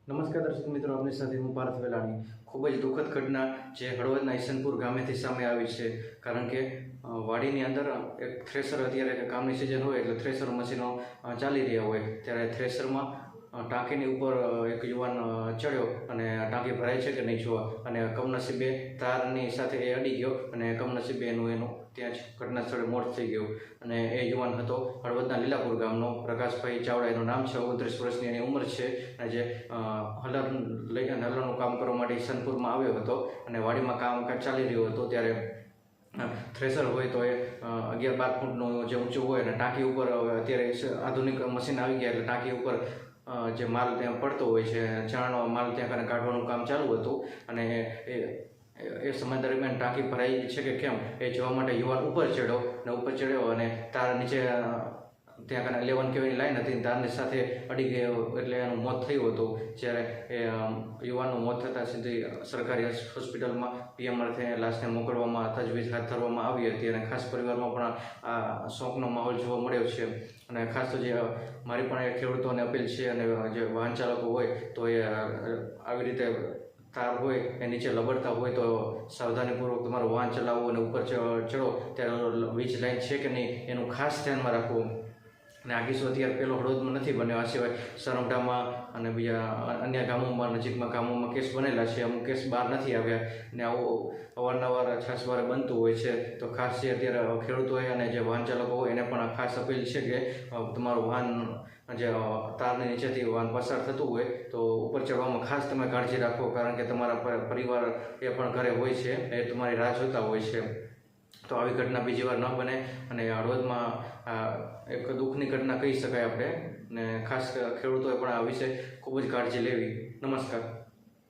નમસ્કાર દર્શક મિત્રો, આપની સાથે હું પાર્થ વેલાણી। ખૂબ જ દુઃખદ ઘટના જે હળવદના ઈસનપુર ગામેથી સામે આવી છે। કારણ કે વાડીની અંદર એક થ્રેસર, અત્યારે કામની સિઝન હોય એટલે થ્રેસર મશીનો ચાલી રહ્યા હોય ત્યારે થ્રેસરમાં ટાંકીની ઉપર એક યુવાન ચડ્યો અને ટાંકી ભરાય છે કે નહીં જોવા, અને કમનસીબે તારની સાથે એ અડી ગયો અને કમનસીબે એનું ત્યાં જ ઘટના સ્થળે મોત થઈ ગયું। અને એ યુવાન હતો હળવદના લીલાપુર ગામનો પ્રકાશભાઈ ચાવડા, એનું નામ છે। 29 વર્ષની એની ઉંમર છે અને જે હલરનું કામ કરવા માટે ઈસનપુરમાં આવ્યો હતો અને વાડીમાં કામકાજ ચાલી રહ્યું હતું ત્યારે થ્રેસર હોય તો એ 11-12 ફૂટનું જે ઊંચું હોય અને ટાંકી ઉપર અત્યારે આધુનિક મશીન આવી ગયા એટલે ટાંકી ઉપર જે માલ ત્યાં પડતો હોય છે, ચણાનો માલ ત્યાં કાઢવાનું કામ ચાલુ હતું અને એ સમય દરમિયાન ટાંકી ભરાઈ છે કે કેમ એ જોવા માટે યુવાન ઉપર ચડ્યો અને તાર નીચે ત્યાં 11 kVની લાઈન હતી, તારની સાથે અડી ગયો એટલે એનું મોત થયું હતું। જ્યારે એ યુવાનનું મોત થતાં સીધી સરકારી હોસ્પિટલમાં PM અર્થે લાશને મોકલવામાં તજવીજ હાથ ધરવામાં આવી હતી અને ખાસ પરિવારમાં પણ આ શોકનો માહોલ જોવા મળ્યો છે। અને ખાસ તો જે મારી પણ એ ખેડૂતોને અપીલ છે અને જે વાહન ચાલકો હોય તો એ આવી રીતે તાર હોય એ નીચે લબડતા હોય તો સાવધાનીપૂર્વક તમારું વાહન ચલાવવું અને ઉપર ચડો ત્યારે વીજ લાઈન છે કે નહીં એનું ખાસ ધ્યાનમાં રાખવું। અને આ કિસ્સો અત્યારે પહેલો હળવદમાં નથી બન્યો, આ સિવાય સરમઢામાં અને બીજા અન્ય ગામોમાં, નજીકમાં ગામોમાં કેસ બનેલા છે, અમુક કેસ બહાર નથી આવ્યા અને આવું અવારનવાર છાસવારે બનતું હોય છે। તો ખાસ જે અત્યારે ખેડૂતોએ અને જે વાહન ચાલકો હોય એને પણ ખાસ અપીલ છે કે તમારું વાહન જે તારની નીચેથી વાહન પસાર થતું હોય તો ઉપર ચડવામાં ખાસ તમે કાળજી રાખો, કારણ કે તમારા પરિવાર એ પણ ઘરે હોય છે, એ તમારી રાહ જોતા હોય છે। તો આવી ઘટના બીજી વાર ન બને અને હળવદમાં એક દુઃખની ઘટના કહી શકાય આપણે, ને ખાસ ખેડૂતોએ પણ આ વિશે ખૂબ જ કાળજી લેવી। નમસ્કાર।